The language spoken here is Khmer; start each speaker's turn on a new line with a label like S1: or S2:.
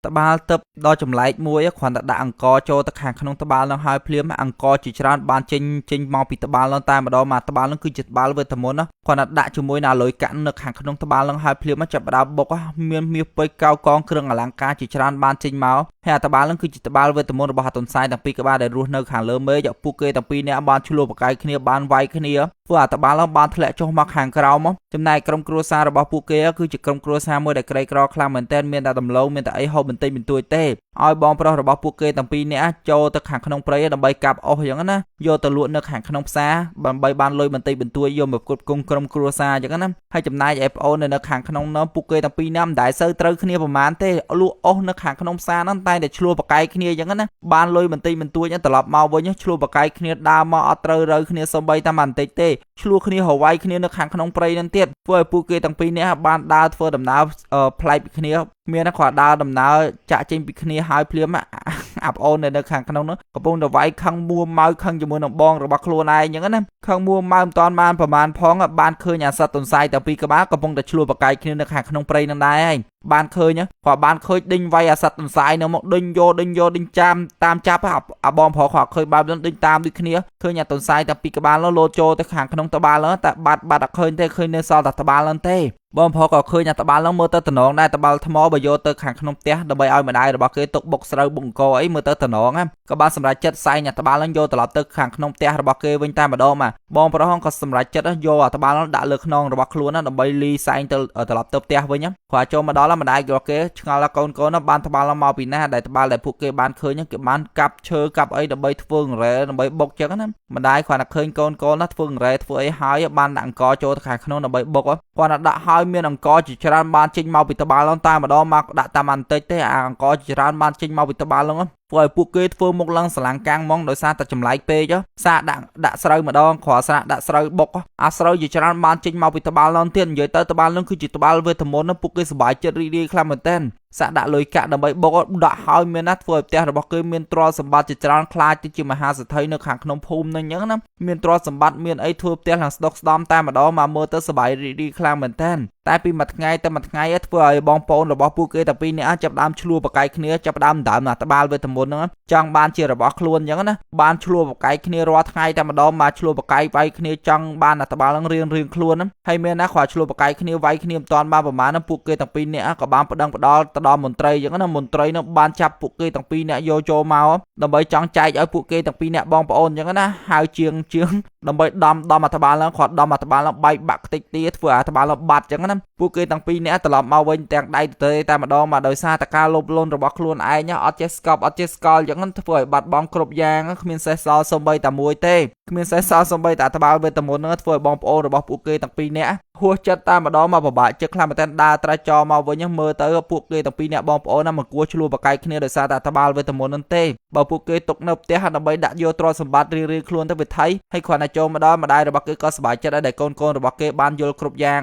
S1: តបាល់ទឹកដល់ចម្លែកមួយគ្រាន់តែដាក់អង្ករចូលទៅខាងក្នុងតបាល់នឹងហើយភ្លាមអង្ករជាច្រើនបានចេញមកពីតបាល់នឹងតែម្ដងមកតបាល់នឹងគឺជាតបាល់វេទមន្តគ្រាន់តែដាក់ជាមួយនឹងអាលុយកាក់នៅខាងក្នុងតបាល់នឹងហើយភ្លាមចាប់ផ្ដើមបុកមានមាសពេជ្រកៅកងគ្រឿងអលង្ការជាច្រើនបានចេញមកហើយអាតបាល់នឹងគឺជាតបាល់វេទមន្តរបស់អាតុនសាយទាំងពីរក្បាលដែលរស់នៅខាងលើមេឃពួកគេទាំងពីរនាក់បានឆ្លោះប្រកែកគ្នាបានវាយគ្នាធ្វើអាតបាល់នឹងបានធ្លាក់ចុះមកខាងក្រោមចំណែកក្រុមគ្រួសាររបស់ពួកគេគឺជាក្រុមគ្រួសារមួយដែលក្រីក្រខ្លាំងមែនទែនមានតែដំឡូងមានតែអីហូបបន្តិចបន្តួចទេឲ្យបងប្រុសរបស់ពួកគេទាំងពីរនាក់ចូលទៅខាងក្នុងព្រៃដើម្បីកាប់អុសអញ្ចឹងណាយកទៅលក់នៅខាងក្នុងផ្សារដើម្បីបានលុយបន្តិចបន្តួចយកមកផ្គត់ផ្គង់ក្រុមគ្រួសារអញ្ចឹងណាហើយចំណែកឯប្អូននៅខាងក្នុងនោះពួកគេទាំងពីរនាក់មិនដែលសូវត្រូវគ្នាប្រហែលទេលក់អុសនៅខាងក្នុងផ្សារហ្នឹងតែឆ្លោះប្រកែកគ្នាអញ្ចឹងណាបានលុយបន្តិចបន្តួចត្រឡប់មកវិញឆ្លោះប្រកែកគ្នាដើរមកអត់ត្រូវរើគ្នាសំបីតែបន្តិចទេឆ្លោះគ្នាហវាយគ្នានៅខាងក្នុងព្រៃហ្នឹងទៀតធ្វើឲ្យពួកគេទាំងពីរនាក់បានដើរធ្វើដំណើរប្លែកពីគ្នាមានតែគាត់ដើរដំណើរចាក់ចេញពីគ្នាហើយភ្លាមអាប្អូននៅខាងក្នុងនោះកំពុងតែវាយខឹងមួម៉ៅខឹងជាមួយនឹងបងរបស់ខ្លួនឯងអញ្ចឹងណាខឹងមួម៉ៅមិនតាន់បានប្រមាណផងបានឃើញអាសត្វទន្សាយតែពីរក្បាលកំពុងតែឆ្លោះប្រកែកគ្នានៅខាងក្នុងព្រៃនឹងដែរឯងបានឃើញគាត់បានឃើញដេញវាយអាសត្វទន្សាយនៅមកដេញយកដេញចាំតាមចាប់អាបងប្រុសគាត់ឃើញបែបហ្នឹងដេញតាមដូចគ្នាឃើញអាទន្សាយតែពីរក្បាលនោះលោតចូលទៅខាងក្នុងតបាល់ហ្នឹងតែបាត់អត់ឃើញទេឃើញនៅសល់តែតបាល់ហ្នឹងទេបងប្រុសក៏ឃើញអាតបាល់ហ្នឹងមើលទៅតំណងដែរតបាល់ថ្មបើយកទៅខាងក្នុងផ្ទះដើម្បីឲ្យម្ដាយរបស់គេទុកបុកស្រូវបុកអង្គអីមើលទៅតំណងក៏បានសម្រេចចិត្តសែងអាតបាល់ហ្នឹងយកត្រឡប់ទៅខាងក្នុងផ្ទះរបស់គេវិញតែម្ដងមកបងប្រុសក៏សម្រេចចិត្តយកអាតបាល់ហ្នឹងដាក់លើខ្នងរបស់ខ្លួនដើម្បីលីសែងទៅត្រឡប់ទៅផ្ទះវិញគាត់ចូលមកដល់ម្ដាយរបស់គេឆ្ងល់ថាកូនបានតបាល់ហ្នឹងមកពីណាដែលតបាល់ដែលពួកគេបានឃើញគេបានកាប់ឈើកាប់អីដើម្បីធ្វើអង្រែដើម្បីបុកចឹងណាម្ដាយគាត់តែឃើញកូនណាធ្វើអង្រែធ្វើអីហើយបានដាក់អង្គចូលទៅខាងក្នុងដើម្បីបុកគាត់ដាក់ហើយមានអង្គជាច្រើនបានចេញមកពីតបាល់ហ្នឹងតែម្ដងមកដាក់តាមបន្តិចទេអាអង្គជាច្រើនបានចេញមកពីតបាល់ហ្នឹងធ្វើឲ្យពួកគេធ្វើមុខឡើងស្រឡាំងកាំងហ្មងដោយសារតែចម្លែកពេកសាដាក់ស្រូវម្ដងគ្រាន់ស្រាដាក់ស្រូវបុកអាស្រូវជាច្រើនបានចេញមកពីតបាល់ហ្នឹងទៀតនិយាយទៅតបាល់ហ្នឹងគឺជាតបាល់វេទមន្តពួកគេសប្បាយចិត្តរីករាយខ្លាំងមែនទែនសាក់ដាក់លុយកាក់ដើម្បីបុកដាក់ហើយមានណាធ្វើឲ្យផ្ទះរបស់គេមានទ្រព្យសម្បត្តិជាច្រើនខ្លាចទៅជាមហាសេដ្ឋីនៅខាងក្នុងភូមិហ្នឹងអញ្ចឹងណាមានទ្រព្យសម្បត្តិមានអីធ្វើផ្ទះឡើងស្ដុកស្ដំតែម្ដងមកមើលទៅសប្បាយរីករាយខ្លាំងមែនទែនតែពីមួយថ្ងៃទៅមួយថ្ងៃធ្វើឲ្យបងប្អូនរបស់ពួកគេតែពីរនាក់ចាប់ដើមឆ្លោះប្រកែកគ្នាចាប់ដើមដើមណាតបាល់វេទមន្តហ្នឹងចង់បានជារបស់ខ្លួនអញ្ចឹងណាបានឆ្លោះប្រកែកគ្នារាល់ថ្ងៃតែម្ដងមកឆ្លោះប្រកែកវាយគ្នាចង់បានណាតបាល់ហ្នឹងរៀងខ្លួនហ្នឹងហើយមានណាគាត់ឆ្លោះប្រកែកគ្នាវាយគ្នាមិនតាន់បានប្រហែលហ្នឹងពួកគេទាំងពីរនាក់ក៏បានប្តឹងផ្ដាល់ទៅដល់មន្ត្រីអញ្ចឹងណាមន្ត្រីនឹងបានចាប់ពួកគេទាំងពីរនាក់យកចូលមកដើម្បីចង់ចែកឲ្យពួកគេទាំងពីរនាក់បងប្អូនអញ្ចឹងណាហៅជាងដើម្បីដំអត្ថបាលឡើងគាត់ដំអត្ថបាលឡើងបែកបាក់ខ្ទេចទៀតធ្វើអត្ថបាលឡើងបាត់អញ្ចឹងណាពួកគេទាំងពីរនាក់ត្រឡប់មកវិញទាំងដៃទៅតែម្ដងមកដោយសារតែការលោភលន់របស់ខ្លួនឯងអត់ចេះស្កប់អត់ចេះស្កល់អញ្ចឹងធ្វើឲ្យបាត់បង់គ្រប់យ៉ាងគ្មានសេះសល់សូម្បីតែមួយទេគ្មានសេះសល់សូម្បីតែអត្ថបាលវេទមន្តនឹងធ្វើឲ្យបងប្អូនរបស់ពួកគេទាំងពីរនាក់ហួសចិត្តតែម្ដងមកពិបាកចិត្តខ្លាំងមែនតើដើរត្រាច់ចោលមកវិញមើលទៅពួកគេទាំងពីរនាក់បងប្អូនមិនគួរឆ្លោះប្រកែកគ្នាដោយសារតែអត្ថបាលវេទមន្តនឹងទេបើពួកគេទុកនៅផ្ទះដើម្បីដាក់យកទ្រព្យសម្បត្តិរៀងខ្លួនទៅវិថីហើយគ្រាន់តែចូលមកដល់ម្ដាយរបស់គេក៏សប្បាយចិត្តដែរដែលកូនរបស់គេបានយល់គ្រប់យ៉ាង